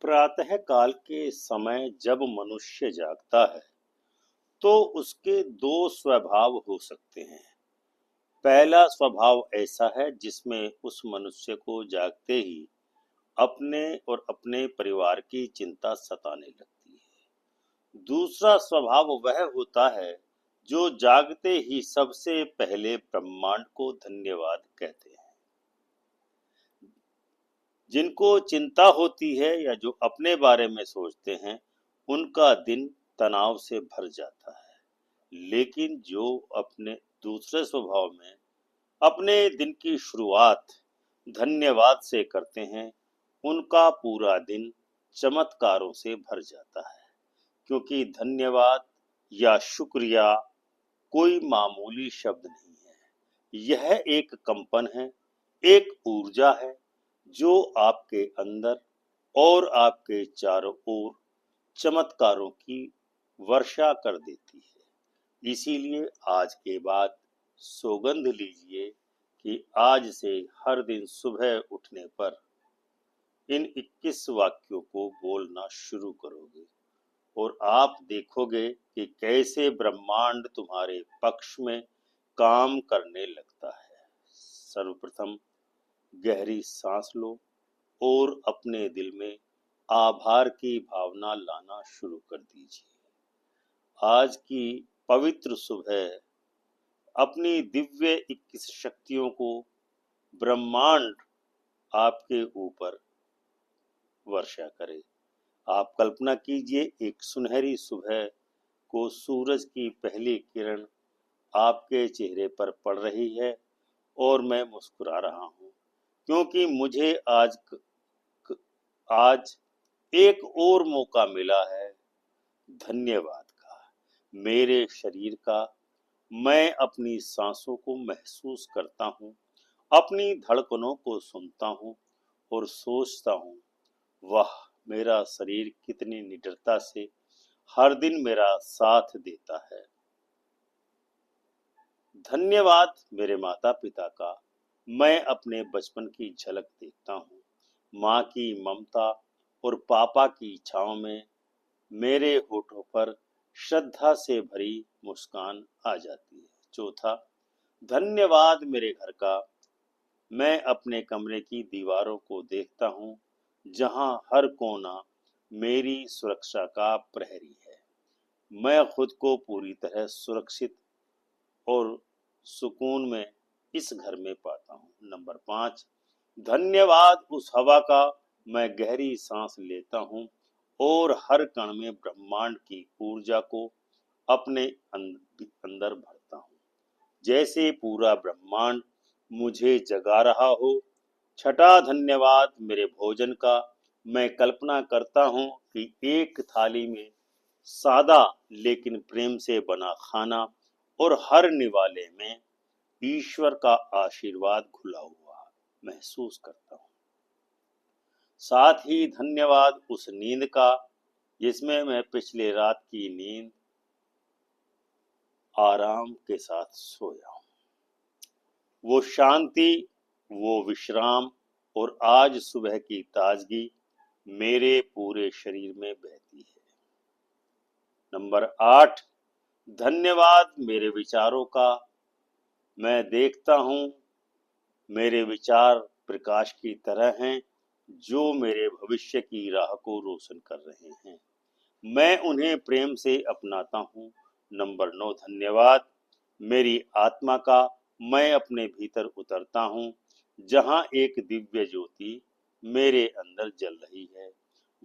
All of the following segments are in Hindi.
प्रातः काल के समय जब मनुष्य जागता है तो उसके दो स्वभाव हो सकते हैं। पहला स्वभाव ऐसा है जिसमें उस मनुष्य को जागते ही अपने और अपने परिवार की चिंता सताने लगती है। दूसरा स्वभाव वह होता है जो जागते ही सबसे पहले ब्रह्मांड को धन्यवाद कहते हैं। जिनको चिंता होती है या जो अपने बारे में सोचते हैं, उनका दिन तनाव से भर जाता है। लेकिन जो अपने दूसरे स्वभाव में अपने दिन की शुरुआत धन्यवाद से करते हैं, उनका पूरा दिन चमत्कारों से भर जाता है। क्योंकि धन्यवाद या शुक्रिया कोई मामूली शब्द नहीं है। यह एक कंपन है, एक ऊर्जा है जो आपके अंदर और आपके चारों ओर चमत्कारों की वर्षा कर देती है। इसीलिए आज के बाद सौगंध लीजिए कि आज से हर दिन सुबह उठने पर इन 21 वाक्यों को बोलना शुरू करोगे और आप देखोगे कि कैसे ब्रह्मांड तुम्हारे पक्ष में काम करने लगता है। सर्वप्रथम गहरी सांस लो और अपने दिल में आभार की भावना लाना शुरू कर दीजिए। आज की पवित्र सुबह अपनी दिव्य 21 शक्तियों को ब्रह्मांड आपके ऊपर वर्षा करे। आप कल्पना कीजिए, एक सुनहरी सुबह को सूरज की पहली किरण आपके चेहरे पर पड़ रही है और मैं मुस्कुरा रहा हूँ क्योंकि मुझे आज एक और मौका मिला है धन्यवाद का। मेरे शरीर का मैं अपनी सांसों को महसूस करता हूँ, अपनी धड़कनों को सुनता हूँ और सोचता हूँ, वाह, मेरा शरीर कितनी निडरता से हर दिन मेरा साथ देता है। धन्यवाद मेरे माता पिता का। मैं अपने बचपन की झलक देखता हूँ। माँ की ममता और पापा की छाँव में मेरे होठों पर श्रद्धा से भरी मुस्कान आ जाती है। चौथा, धन्यवाद मेरे घर का। मैं अपने कमरे की दीवारों को देखता हूँ जहाँ हर कोना मेरी सुरक्षा का प्रहरी है। मैं खुद को पूरी तरह सुरक्षित और सुकून में इस घर में पाता हूँ। नंबर 5, धन्यवाद उस हवा का। मैं गहरी सांस लेता हूँ और हर कण में ब्रह्मांड की ऊर्जा को अपने अंदर भरता हूँ, जैसे पूरा ब्रह्मांड मुझे जगा रहा हो। छठा, धन्यवाद मेरे भोजन का। मैं कल्पना करता हूँ कि एक थाली में सादा लेकिन प्रेम से बना खाना और हर निवाले में ईश्वर का आशीर्वाद घुला हुआ महसूस करता हूँ। साथ ही धन्यवाद उस नींद का जिसमें मैं पिछले रात की नींद आराम के साथ सोया हूँ। वो शांति, वो विश्राम और आज सुबह की ताजगी मेरे पूरे शरीर में बहती है। नंबर 8, धन्यवाद मेरे विचारों का। मैं देखता हूँ मेरे विचार प्रकाश की तरह हैं जो मेरे भविष्य की राह को रोशन कर रहे हैं। मैं उन्हें प्रेम से अपनाता हूँ। नंबर 9, धन्यवाद मेरी आत्मा का। मैं अपने भीतर उतरता हूँ जहाँ एक दिव्य ज्योति मेरे अंदर जल रही है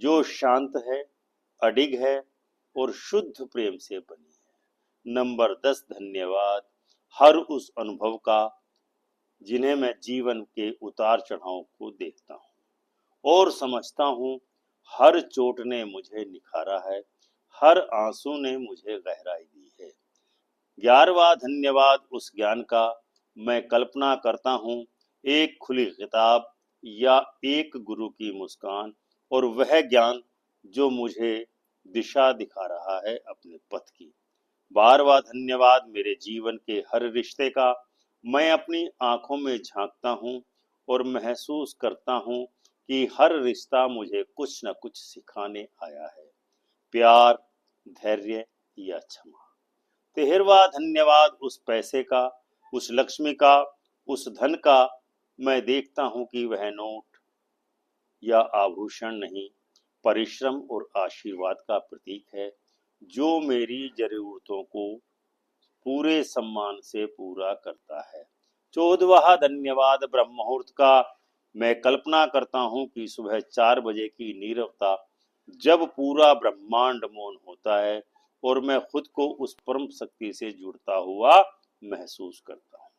जो शांत है, अडिग है और शुद्ध प्रेम से बनी है। नंबर 10, धन्यवाद हर उस अनुभव का जिन्हें मैं जीवन के उतार चढ़ाव को देखता हूँ और समझता हूँ हर चोट ने मुझे निखारा है, हर आंसू ने मुझे गहराई दी है। 11वां, धन्यवाद उस ज्ञान का। मैं कल्पना करता हूँ एक खुली किताब या एक गुरु की मुस्कान और वह ज्ञान जो मुझे दिशा दिखा रहा है अपने पथ की। 12वां, धन्यवाद मेरे जीवन के हर रिश्ते का। मैं अपनी आंखों में झांकता हूँ और महसूस करता हूँ कि हर रिश्ता मुझे कुछ न कुछ सिखाने आया है, प्यार, धैर्य या क्षमा। 13वां धन्यवाद उस पैसे का, उस लक्ष्मी का, उस धन का। मैं देखता हूँ कि वह नोट या आभूषण नहीं, परिश्रम और आशीर्वाद का प्रतीक है, जो मेरी जरूरतों को पूरे सम्मान से पूरा करता है। 14वां धन्यवाद ब्रह्म मुहूर्त का। मैं कल्पना करता हूँ कि सुबह 4 बजे की नीरवता, जब पूरा ब्रह्मांड मौन होता है और मैं खुद को उस परम शक्ति से जुड़ता हुआ महसूस करता हूँ।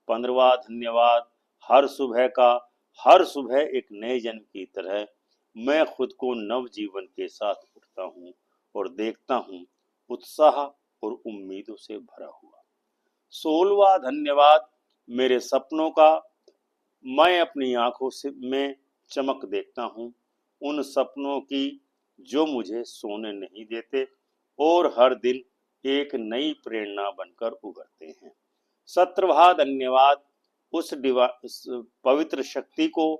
15वां धन्यवाद हर सुबह का। हर सुबह एक नए जन्म की तरह मैं खुद को नव जीवन के साथ उठता हूँ और देखता हूँ, उत्साह और उम्मीदों से भरा हुआ। 16वां धन्यवाद मेरे सपनों का। मैं अपनी आंखों से में चमक देखता हूँ, उन सपनों की जो मुझे सोने नहीं देते और हर दिन एक नई प्रेरणा बनकर उभरते हैं। 17वां धन्यवाद उस पवित्र शक्ति को।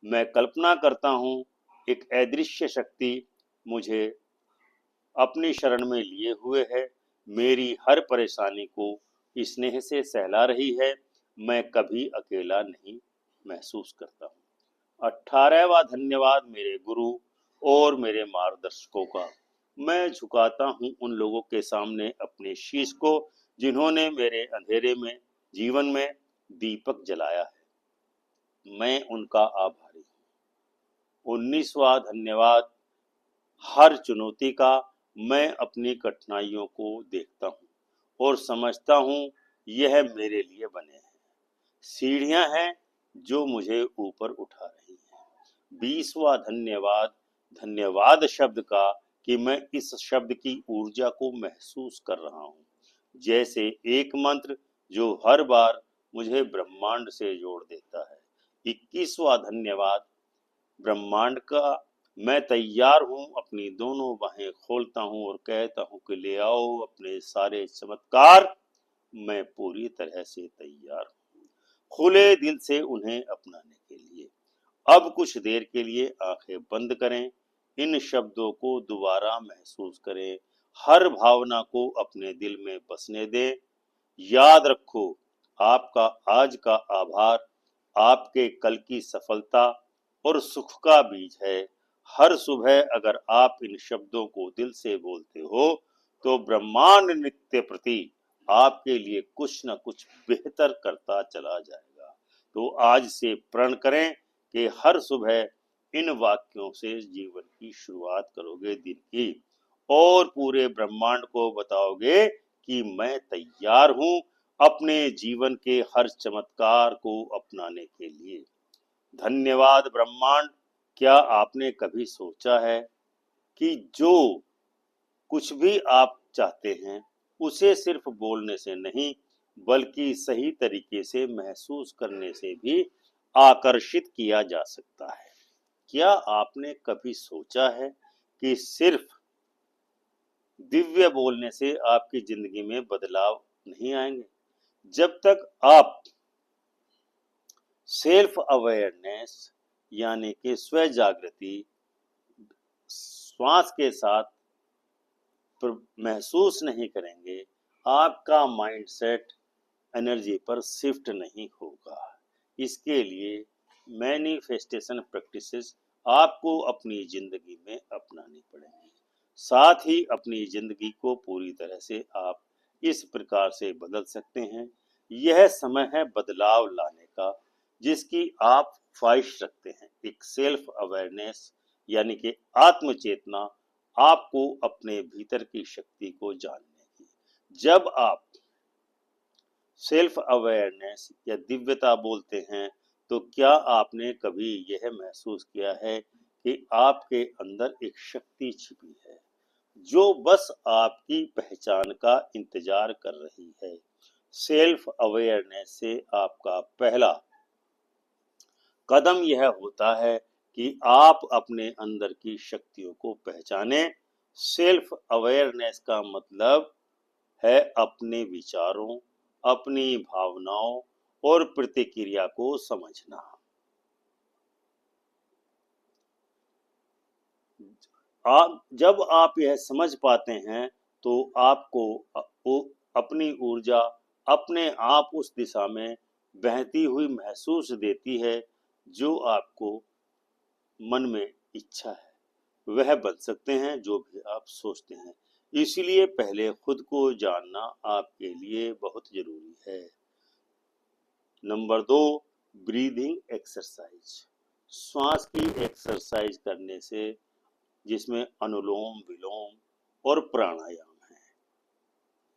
मैं कल्पना करता हूँ, एक अदृश्य शक्ति मुझे अपनी शरण में लिए हुए है, मेरी हर परेशानी को स्नेह से सहला रही है। मैं कभी अकेला नहीं महसूस करता हूँ। 18वां धन्यवाद मेरे गुरु और मेरे मार्गदर्शकों का। मैं झुकाता हूँ उन लोगों के सामने अपने शीश को, जिन्होंने मेरे अंधेरे में जीवन में दीपक जलाया है। मैं उनका आभारी हूँ। 19वां धन्यवाद हर चुनौती का। मैं अपनी कठिनाइयों को देखता हूँ और समझता हूँ, यह मेरे लिए बने हैं, सीढ़ियां हैं जो मुझे ऊपर उठा रही हैं। 20वां धन्यवाद धन्यवाद शब्द का, कि मैं इस शब्द की ऊर्जा को महसूस कर रहा हूँ, जैसे एक मंत्र जो हर बार मुझे ब्रह्मांड से जोड़ देता है। 21वां धन्यवाद ब्रह्मांड का। मैं तैयार हूँ, अपनी दोनों बाहें खोलता हूँ और कहता हूँ कि ले आओ अपने सारे चमत्कार। मैं पूरी तरह से तैयार हूँ, खुले दिल से उन्हें अपनाने के लिए। अब कुछ देर के लिए आंखें बंद करें, इन शब्दों को दोबारा महसूस करें, हर भावना को अपने दिल में बसने दें। याद रखो, आपका आज का आभार आपके कल की सफलता और सुख का बीज है। हर सुबह अगर आप इन शब्दों को दिल से बोलते हो, तो ब्रह्मांड नित्य प्रति आपके लिए कुछ न कुछ बेहतर करता चला जाएगा। तो आज से प्रण करें कि हर सुबह इन वाक्यों से जीवन की शुरुआत करोगे दिन की, और पूरे ब्रह्मांड को बताओगे कि मैं तैयार हूँ अपने जीवन के हर चमत्कार को अपनाने के लिए। धन्यवाद ब्रह्मांड। क्या आपने कभी सोचा है कि जो कुछ भी आप चाहते हैं, उसे सिर्फ बोलने से नहीं, बल्कि सही तरीके से महसूस करने से भी आकर्षित किया जा सकता है? क्या आपने कभी सोचा है कि सिर्फ दिव्य बोलने से आपकी जिंदगी में बदलाव नहीं आएंगे? जब तक आप सेल्फ अवेयरनेस यानी कि स्व जागृति श्वास के साथ महसूस नहीं करेंगे, आपका माइंडसेट एनर्जी पर शिफ्ट नहीं होगा। इसके लिए मैनिफेस्टेशन प्रैक्टिसेस आपको अपनी जिंदगी में अपनानी पड़ेंगी। साथ ही अपनी जिंदगी को पूरी तरह से आप इस प्रकार से बदल सकते हैं। यह समय है बदलाव लाने का, जिसकी आप ख्वाहिश रखते हैं। एक सेल्फ अवेयरनेस यानी कि आत्म चेतना, आपको अपने भीतर की शक्ति को जानने की। जब आप सेल्फ अवेयरनेस या दिव्यता बोलते हैं, तो क्या आपने कभी यह महसूस किया है कि आपके अंदर एक शक्ति छिपी है, जो बस आपकी पहचान का इंतजार कर रही है? सेल्फ अवेयरनेस से आपका पहला कदम यह होता है कि आप अपने अंदर की शक्तियों को पहचानें। सेल्फ अवेयरनेस का मतलब है अपने विचारों, अपनी भावनाओं और प्रतिक्रिया को समझना। आप जब आप यह समझ पाते हैं तो आपको अपनी ऊर्जा अपने आप उस दिशा में बहती हुई महसूस देती है जो आपको मन में इच्छा है वह बन सकते हैं जो भी आप सोचते हैं। इसलिए पहले खुद को जानना आपके लिए बहुत जरूरी है। Number 2, breathing exercise. श्वास की एक्सरसाइज करने से, जिसमें अनुलोम विलोम और प्राणायाम है,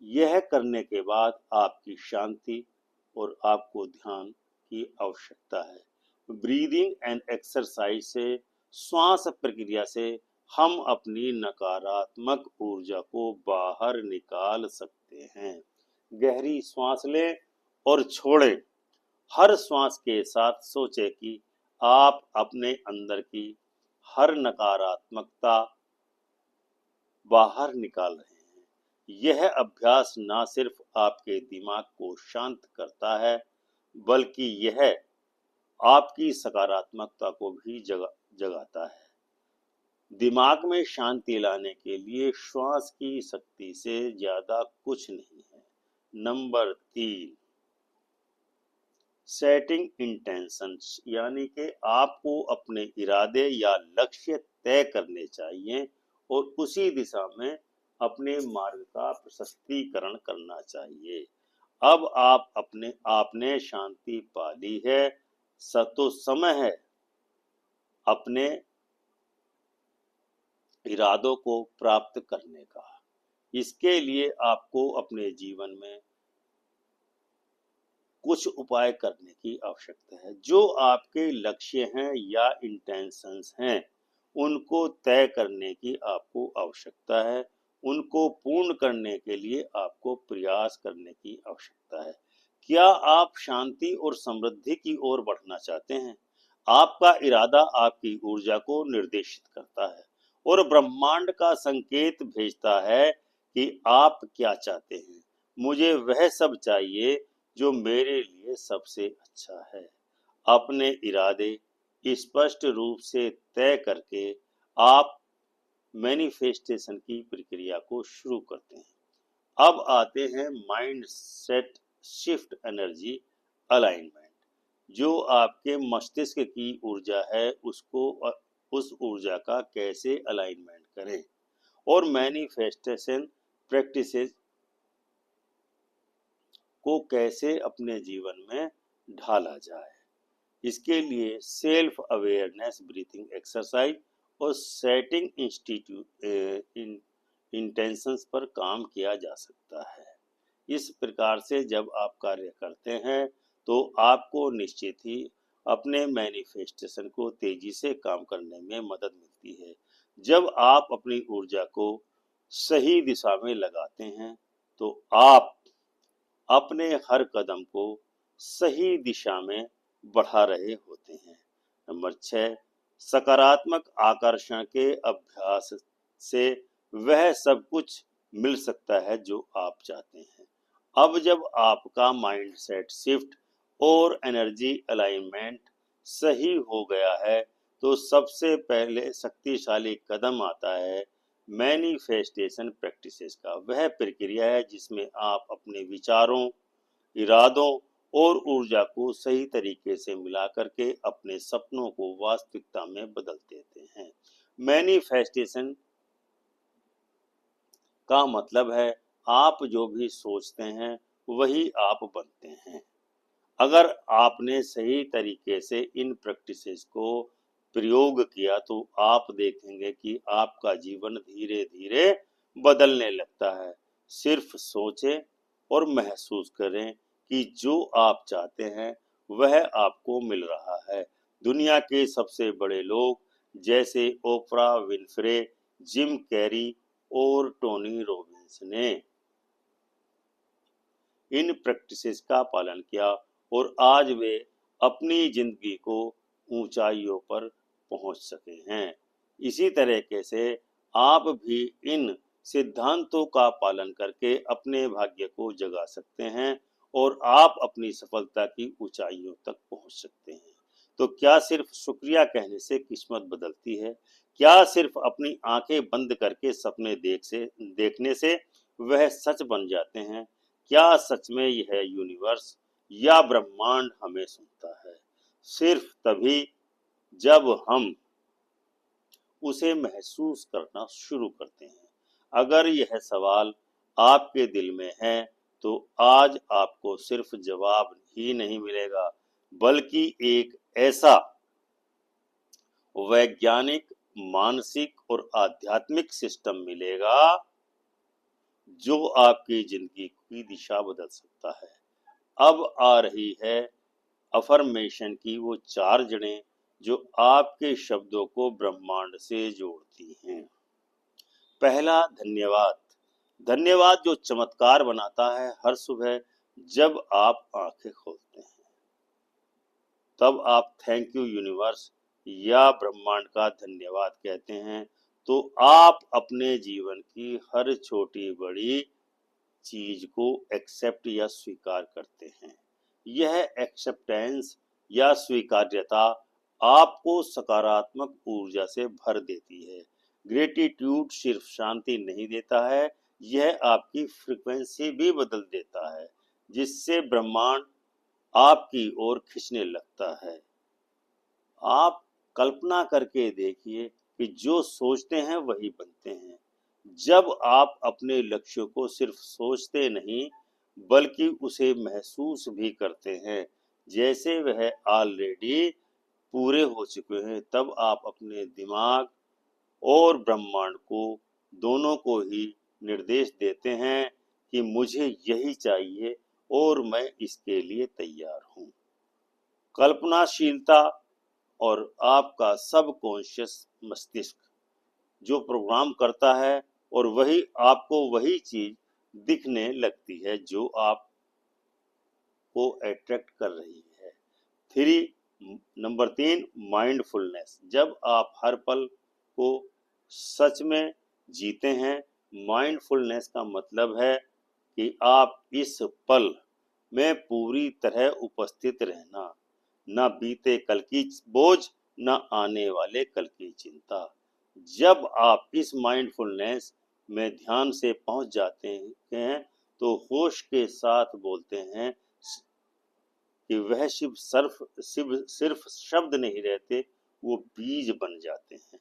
यह करने के बाद आपकी शांति और आपको ध्यान की आवश्यकता है। ब्रीदिंग एंड एक्सरसाइज से, श्वास प्रक्रिया से हम अपनी नकारात्मक ऊर्जा को बाहर निकाल सकते हैं। गहरी श्वास लें और छोड़ें। हर श्वास के साथ सोचें कि आप अपने अंदर की हर नकारात्मकता बाहर निकाल रहे हैं। यह अभ्यास न सिर्फ आपके दिमाग को शांत करता है, बल्कि यह आपकी सकारात्मकता को भी जगाता है। दिमाग में शांति लाने के लिए श्वास की शक्ति से ज्यादा कुछ नहीं है। नंबर 3, सेटिंग इंटेंशंस, यानी कि आपको अपने इरादे या लक्ष्य तय करने चाहिए और उसी दिशा में अपने मार्ग का प्रशस्तीकरण करना चाहिए। अब आपने शांति पा ली है, तो समय है अपने इरादों को प्राप्त करने का। इसके लिए आपको अपने जीवन में कुछ उपाय करने की आवश्यकता है। जो आपके लक्ष्य हैं या इंटेंशंस हैं, उनको तय करने की आपको आवश्यकता है। उनको पूर्ण करने के लिए आपको प्रयास करने की आवश्यकता है। क्या आप शांति और समृद्धि की ओर बढ़ना चाहते हैं? आपका इरादा आपकी ऊर्जा को निर्देशित करता है और ब्रह्मांड का संकेत भेजता है कि आप क्या चाहते हैं। मुझे वह सब चाहिए जो मेरे लिए सबसे अच्छा है। अपने इरादे स्पष्ट रूप से तय करके आप मैनिफेस्टेशन की प्रक्रिया को शुरू करते हैं। अब आते हैं mind set shift energy alignment. जो आपके मस्तिष्क की ऊर्जा है उसको उस ऊर्जा का कैसे अलाइनमेंट करें और मैनिफेस्टेशन प्रैक्टिसेस को कैसे अपने जीवन में ढाला जाए। इसके लिए सेल्फ अवेयरनेस ब्रीथिंग एक्सरसाइज और सेटिंग इंटेंशंस पर काम किया जा सकता है। इस प्रकार से जब आप कार्य करते हैं तो आपको निश्चित ही अपने मैनिफेस्टेशन को तेजी से काम करने में मदद मिलती है। जब आप अपनी ऊर्जा को सही दिशा में लगाते हैं तो आप अपने हर कदम को सही दिशा में बढ़ा रहे होते हैं। नंबर 6, सकारात्मक आकर्षण के अभ्यास से वह सब कुछ मिल सकता है जो आप चाहते हैं। अब जब आपका माइंडसेट शिफ्ट और एनर्जी अलाइनमेंट सही हो गया है तो सबसे पहले शक्तिशाली कदम आता है मैनिफेस्टेशन प्रैक्टिसेस का। वह प्रक्रिया है जिसमें आप अपने विचारों, इरादों और ऊर्जा को सही तरीके से मिला करके अपने सपनों को वास्तविकता में बदल देते हैं। मैनिफेस्टेशन का मतलब है आप जो भी सोचते हैं वही आप बनते हैं। अगर आपने सही तरीके से इन प्रैक्टिसेस को प्रयोग किया तो आप देखेंगे कि आपका जीवन धीरे धीरे बदलने लगता है। सिर्फ सोचें और महसूस करें कि जो आप चाहते हैं वह आपको मिल रहा है। दुनिया के सबसे बड़े लोग जैसे ओपरा विनफ्रे, जिम कैरी और टोनी रॉबिन्स ने इन प्रैक्टिसेस का पालन किया और आज वे अपनी जिंदगी को ऊंचाइयों पर पहुंच सके हैं। इसी तरीके से आप भी इन सिद्धांतों का पालन करके अपने भाग्य को जगा सकते हैं और आप अपनी सफलता की ऊंचाइयों तक पहुंच सकते हैं। तो क्या सिर्फ शुक्रिया कहने से किस्मत बदलती है? क्या सिर्फ अपनी आंखें बंद करके सपने देखने से वह सच बन जाते हैं? क्या सच में यह यूनिवर्स या ब्रह्मांड हमें सुनता है? सिर्फ तभी जब हम उसे महसूस करना शुरू करते हैं। अगर यह सवाल आपके दिल में है, तो आज आपको सिर्फ जवाब ही नहीं मिलेगा, बल्कि एक ऐसा वैज्ञानिक, मानसिक और आध्यात्मिक सिस्टम मिलेगा जो आपकी जिंदगी की दिशा बदल सकता है। अब आ रही है अफर्मेशन की वो 4 जड़ें जो आपके शब्दों को ब्रह्मांड से जोड़ती हैं। पहला, धन्यवाद। धन्यवाद जो चमत्कार बनाता है। हर सुबह जब आप आंखें खोलते हैं, तब आप थैंक यू यूनिवर्स या ब्रह्मांड का धन्यवाद कहते हैं, तो आप अपने जीवन की हर छोटी बड़ी चीज को एक्सेप्ट या स्वीकार करते हैं। यह एक्सेप्टेंस या स्वीकार्यता आपको सकारात्मक ऊर्जा से भर देती है। ग्रेटिट्यूड सिर्फ शांति नहीं देता है, यह आपकी फ्रीक्वेंसी भी बदल देता है, जिससे ब्रह्मांड आपकी ओर खींचने लगता है। आप कल्पना करके देखिए कि जो सोचते हैं वही बनते हैं। जब आप अपने लक्ष्यों को सिर्फ सोचते नहीं, बल्कि उसे महसूस भी करते हैं जैसे वह ऑलरेडी पूरे हो चुके हैं, तब आप अपने दिमाग और ब्रह्मांड को दोनों को ही निर्देश देते हैं कि मुझे यही चाहिए और मैं इसके लिए तैयार हूँ। कल्पनाशीलता और आपका सबकॉन्शियस मस्तिष्क जो प्रोग्राम करता है, और वही आपको वही चीज दिखने लगती है जो आपको अट्रैक्ट कर रही है। Three number 3, mindfulness. जब आप हर पल को सच में जीते हैं, माइंडफुलनेस का मतलब है कि आप इस पल में पूरी तरह उपस्थित रहना, न बीते कल की बोझ, न आने वाले कल की चिंता। जब आप इस माइंडफुलनेस में ध्यान से पहुंच जाते हैं, तो होश के साथ बोलते हैं कि वह सिर्फ शब्द नहीं रहते, वो बीज बन जाते हैं।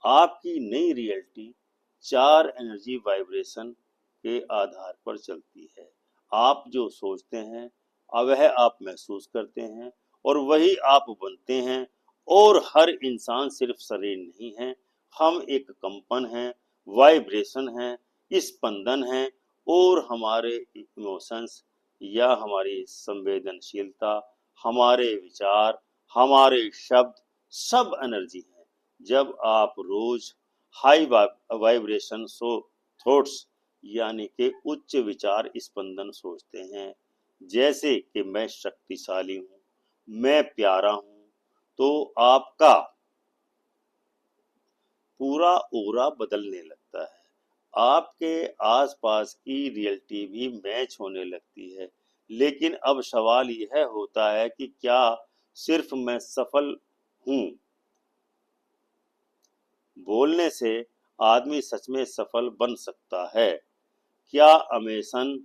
आपकी नई रियलिटी 4 एनर्जी वाइब्रेशन के आधार पर चलती है। आप जो सोचते हैं, वह आप महसूस करते हैं, और वही आप बनते हैं। और हर इंसान सिर्फ शरीर नहीं है, हम एक कंपन हैं, वाइब्रेशन हैं, स्पंदन हैं, और हमारे इमोशंस या हमारी संवेदनशीलता, हमारे विचार, हमारे शब्द सब एनर्जी हैं। जब आप रोज हाई वाइब्रेशन थॉट्स यानी कि उच्च विचार स्पंदन सोचते हैं, जैसे कि मैं शक्तिशाली हूँ, मैं प्यारा हूँ, तो आपका पूरा ऑरा बदलने लगता है। आपके आसपास की रियलिटी भी मैच होने लगती है। लेकिन अब सवाल यह होता है कि क्या सिर्फ मैं सफल हूँ बोलने से आदमी सच में सफल बन सकता है? क्या अमेसन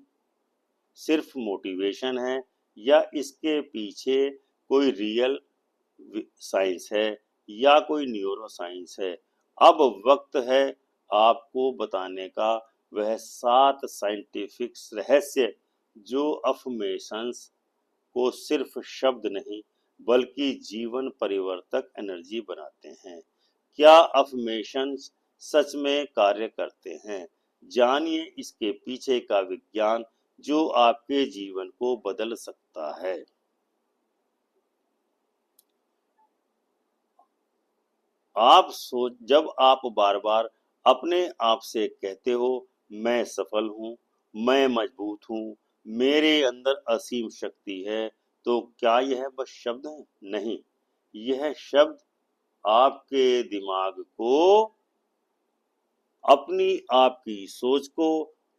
सिर्फ मोटिवेशन है, या इसके पीछे कोई रियल साइंस है या कोई न्यूरो साइंस है? अब वक्त है आपको बताने का वह 7 साइंटिफिक रहस्य जो अफर्मेशंस को सिर्फ शब्द नहीं, बल्कि जीवन परिवर्तक एनर्जी बनाते हैं। क्या अफर्मेशंस सच में कार्य करते हैं? जानिए इसके पीछे का विज्ञान जो आपके जीवन को बदल सकता है। जब आप बार बार अपने आप से कहते हो, मैं सफल हूँ, मैं मजबूत हूँ, मेरे अंदर असीम शक्ति है, तो क्या यह बस शब्द हैं? नहीं, यह शब्द आपके दिमाग को अपनी आपकी सोच को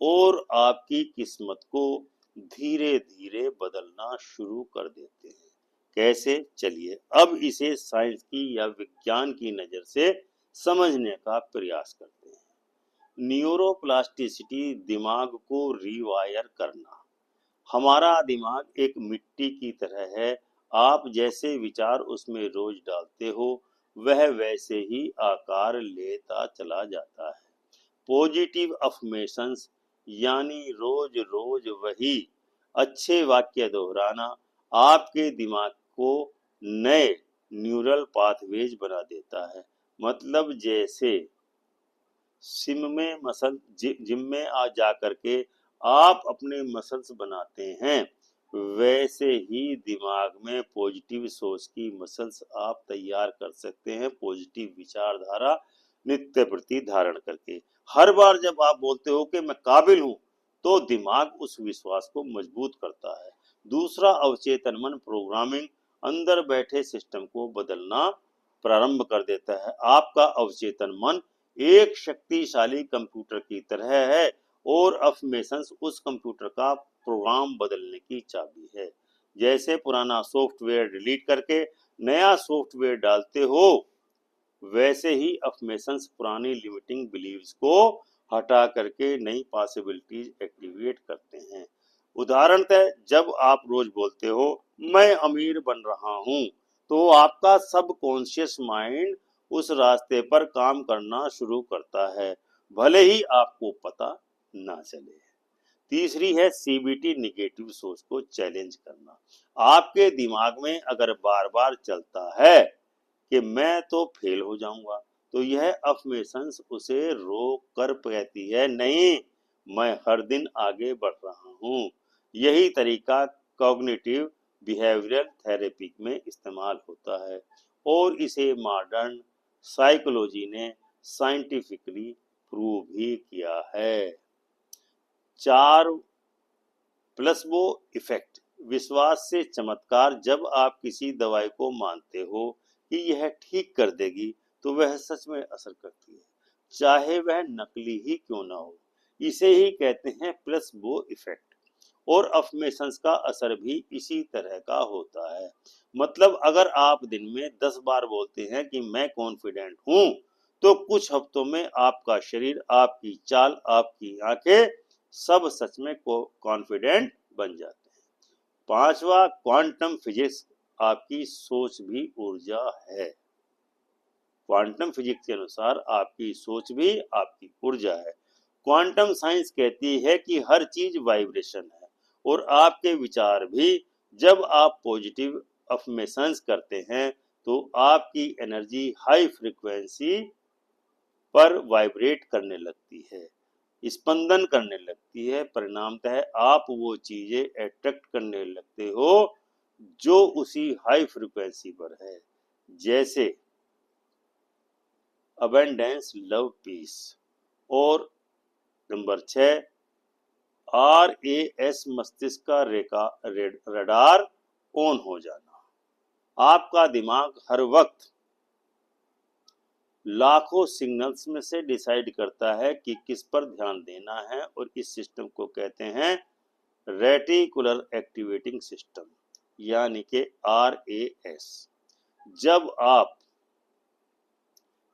और आपकी किस्मत को धीरे धीरे बदलना शुरू कर देते हैं। कैसे? चलिए अब इसे साइंस की या विज्ञान की नज़र से समझने का प्रयास करते हैं। न्यूरोप्लास्टिसिटी दिमाग को रीवायर करना। हमारा दिमाग एक मिट्टी की तरह है। आप जैसे विचार उसमें रोज डालते हो, वह वैसे ही आकार लेता चला जाता है। पॉजिटिव अफर्मेशंस यानी रोज रोज वही अच्छे वाक्य दोहराना आपके दिमाग को नए न्यूरल पाथवेज बना देता है। मतलब जैसे जिम में आ जा करके आप अपने मसल्स बनाते हैं, वैसे ही दिमाग में पॉजिटिव सोच की मसल्स आप तैयार कर सकते हैं पॉजिटिव विचारधारा नित्य प्रति धारण करके। हर बार जब आप बोलते हो कि मैं काबिल हूँ, तो दिमाग उस विश्वास को मजबूत करता है। दूसरा, अवचेतन मन प्रोग्रामिंग अंदर बैठे सिस्टम को बदलना प्रारंभ कर देता है। आपका अवचेतन मन एक शक्तिशाली कंप्यूटर की तरह है और अफर्मेशंस उस कंप्यूटर का प्रोग्राम बदलने की चाबी है। जैसे पुराना सॉफ्टवेयर डिलीट करके नया सॉफ्टवेयर डालते हो, वैसे ही अफर्मेशंस पुरानी लिमिटिंग बिलीव्स को हटा करके नई पॉसिबिलिटीज एक्टिवेट करते हैं। उदाहरणतः जब आप रोज बोलते हो मैं अमीर बन रहा हूँ, तो आपका सबकॉन्शियस माइंड उस रास्ते पर काम करना शुरू करता है, भले ही आपको पता ना चले। तीसरी है सीबीटी निगेटिव सोच को चैलेंज करना। आपके दिमाग में अगर बार बार चलता है कि मैं तो फेल हो जाऊंगा, तो यह अफर्मेशंस उसे रोक कर कहती है नहीं, मैं हर दिन आगे बढ़ रहा हूँ। यही तरीका कॉग्निटिव बिहेवियरल थेरेपी में इस्तेमाल होता है और इसे मॉडर्न साइकोलॉजी ने साइंटिफिकली प्रूव भी किया है। 4 प्लेसबो इफेक्ट, विश्वास से चमत्कार। जब आप किसी दवाई को मानते हो कि यह ठीक कर देगी, तो वह सच में असर करती है, चाहे वह नकली ही क्यों ना हो। इसे ही कहते हैं प्लेसबो इफेक्ट। और अफर्मेशंस का असर भी इसी तरह का होता है। मतलब अगर आप दिन में 10 बार बोलते हैं कि मैं कॉन्फिडेंट हूँ, तो कुछ हफ्तों में आपका शरीर, आपकी चाल, आपकी आंखें सब सच में कॉन्फिडेंट बन जाते हैं। पांचवा, क्वांटम फिजिक्स, आपकी सोच भी ऊर्जा है। क्वांटम फिजिक्स के अनुसार आपकी सोच भी आपकी ऊर्जा है। क्वांटम साइंस कहती है कि हर चीज वाइब्रेशन है और आपके विचार भी। जब आप पॉजिटिव अफर्मेशंस करते हैं, तो आपकी एनर्जी हाई फ्रीक्वेंसी पर वाइब्रेट करने लगती है, स्पंदन करने लगती है। परिणामतः आप वो चीजें अट्रैक्ट करने लगते हो जो उसी हाई फ्रीक्वेंसी पर है। जैसे अबेंडेंस, लव, पीस। और नंबर 6, RAS मस्तिष्क का रडार ऑन हो जाना। आपका दिमाग हर वक्त लाखों सिग्नल्स में से डिसाइड करता है कि किस पर ध्यान देना है, और इस सिस्टम को कहते हैं रेटिकुलर एक्टिवेटिंग सिस्टम, यानी कि RAS। जब आप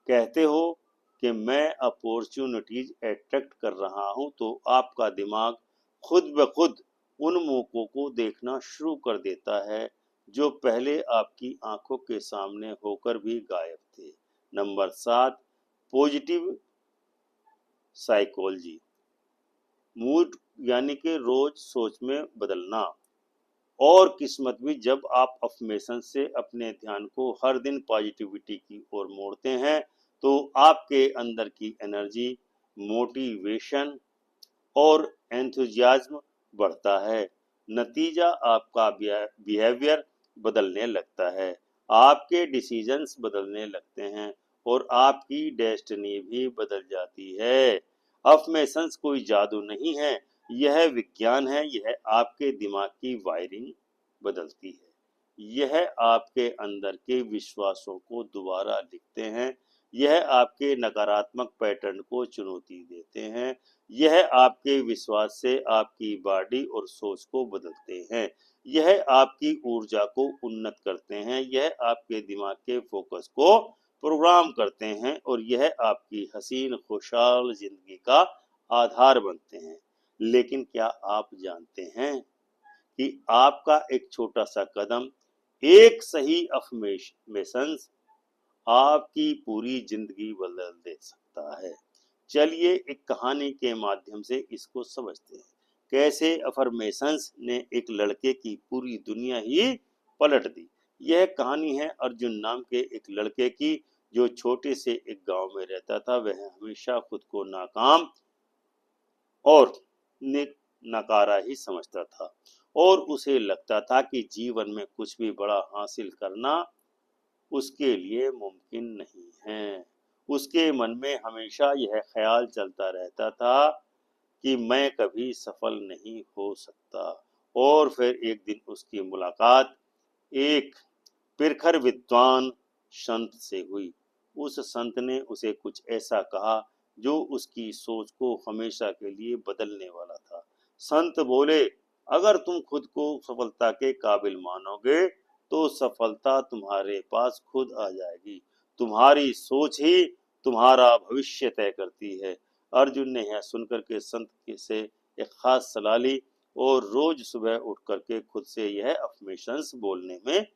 कहते हो कि मैं अपॉर्चुनिटीज अट्रैक्ट कर रहा हूं, तो आपका दिमाग खुद ब खुद उन मौकों को देखना शुरू कर देता है जो पहले आपकी आंखों के सामने होकर भी गायब थे। नंबर 7, पॉजिटिव साइकोलॉजी, मूड यानी कि रोज सोच में बदलना और किस्मत भी। जब आप अफर्मेशन से अपने ध्यान को हर दिन पॉजिटिविटी की ओर मोड़ते हैं, तो आपके अंदर की एनर्जी, मोटिवेशन और एंथुजियाज्म बढ़ता है। नतीजा, आपका बिहेवियर बदलने लगता है, आपके डिसीजंस बदलने लगते हैं और आपकी डेस्टिनी भी बदल जाती है। अफर्मेशंस कोई जादू नहीं है, यह विज्ञान है। यह आपके दिमाग की वायरिंग बदलती है, यह आपके अंदर के विश्वासों को दोबारा लिखते हैं, यह आपके नकारात्मक पैटर्न को चुनौती देते हैं, यह आपके विश्वास से आपकी बॉडी और सोच को बदलते हैं। यह आपकी ऊर्जा को उन्नत करते हैं, यह आपके दिमाग के फोकस को प्रोग्राम करते हैं और यह आपकी हसीन खुशहाल जिंदगी का आधार बनते हैं। लेकिन क्या आप जानते हैं कि आपका एक छोटा सा कदम, एक सही अफर्मेशंस आपकी पूरी जिंदगी बदल दे सकता है। चलिए एक कहानी के माध्यम से इसको समझते हैं। कैसे अफर्मेशंस ने एक लड़के की पूरी दुनिया ही पलट दी। यह कहानी है अर्जुन नाम के एक लड़के की, जो छोटे से एक गांव में रहता था। वह हमेशा खुद को नाकाम और नकारा ही समझता था और उसे लगता था कि जीवन में कुछ भी बड़ा हासिल करना उसके लिए मुमकिन नहीं है। उसके मन में हमेशा यह ख्याल चलता रहता था कि मैं कभी सफल नहीं हो सकता। और फिर एक दिन उसकी मुलाकात एक पिरखर विद्वान संत से हुई। उस संत ने उसे कुछ ऐसा कहा जो उसकी सोच को हमेशा के लिए बदलने वाला था। संत बोले, अगर तुम खुद को सफलता के काबिल मानोगे तो सफलता तुम्हारे पास खुद आ जाएगी। तुम्हारी सोच ही तुम्हारा भविष्य तय करती है। अर्जुन ने यह सुनकर के संत से एक खास सलाह ली और रोज सुबह उठ करके खुद से यह अफर्मेशंस बोलने में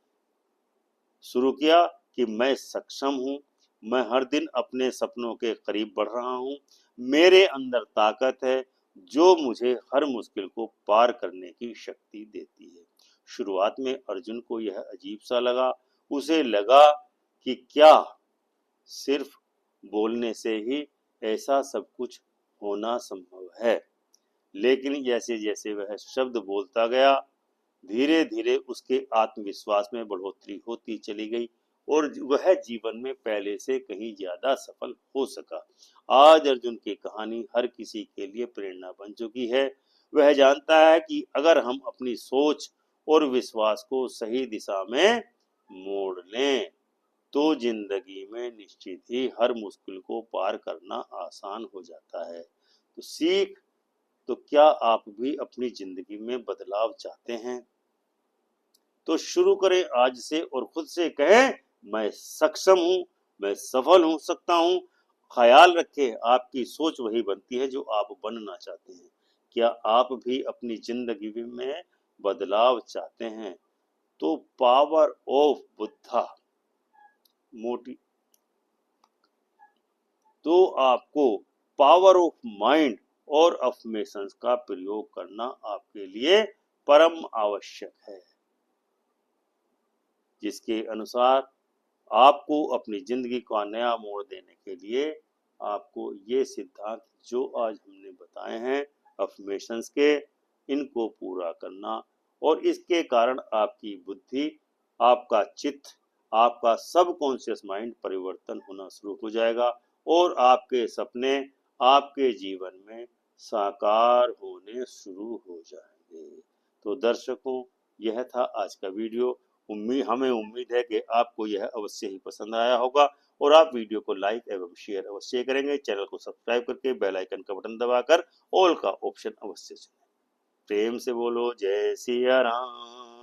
शुरू किया कि मैं सक्षम हूँ, मैं हर दिन अपने सपनों के करीब बढ़ रहा हूँ, मेरे अंदर ताकत है जो मुझे हर मुश्किल को पार करने की शक्ति देती है। शुरुआत में अर्जुन को यह अजीब सा लगा। उसे लगा कि क्या सिर्फ बोलने से ही ऐसा सब कुछ होना संभव है। लेकिन जैसे जैसे वह शब्द बोलता गया, धीरे धीरे उसके आत्मविश्वास में बढ़ोतरी होती चली गई और वह जीवन में पहले से कहीं ज्यादा सफल हो सका। आज अर्जुन की कहानी हर किसी के लिए प्रेरणा बन चुकी है। वह जानता है कि अगर हम अपनी सोच और विश्वास को सही दिशा में मोड़ लें तो जिंदगी में निश्चित ही हर मुश्किल को पार करना आसान हो जाता है। तो सीख, तो क्या आप भी अपनी जिंदगी में बदलाव चाहते हैं? तो शुरू करें आज से और खुद से कहें, मैं सक्षम हूं, मैं सफल हो सकता हूं। ख्याल रखें, आपकी सोच वही बनती है जो आप बनना चाहते हैं। क्या आप भी अपनी जिंदगी में बदलाव चाहते हैं? तो पावर ऑफ बुद्धा मोटी तो आपको पावर ऑफ माइंड और अफर्मेशंस का प्रयोग करना आपके लिए परम आवश्यक है, जिसके अनुसार आपको अपनी जिंदगी का नया मोड़ देने के लिए आपको ये सिद्धांत जो आज हमने बताए हैं अफर्मेशंस के, इनको पूरा करना। और इसके कारण आपकी बुद्धि, आपका चित्त, आपका सबकॉन्शियस माइंड परिवर्तन होना शुरू हो जाएगा और आपके सपने आपके जीवन में साकार होने शुरू हो जाएंगे। तो दर्शकों, यह था आज का वीडियो। हमें उम्मीद है कि आपको यह अवश्य ही पसंद आया होगा और आप वीडियो को लाइक एवं शेयर अवश्य करेंगे। चैनल को सब्सक्राइब करके बेल आइकन का बटन दबाकर ऑल का ऑप्शन अवश्य चुनें। प्रेम से बोलो जय सिया राम।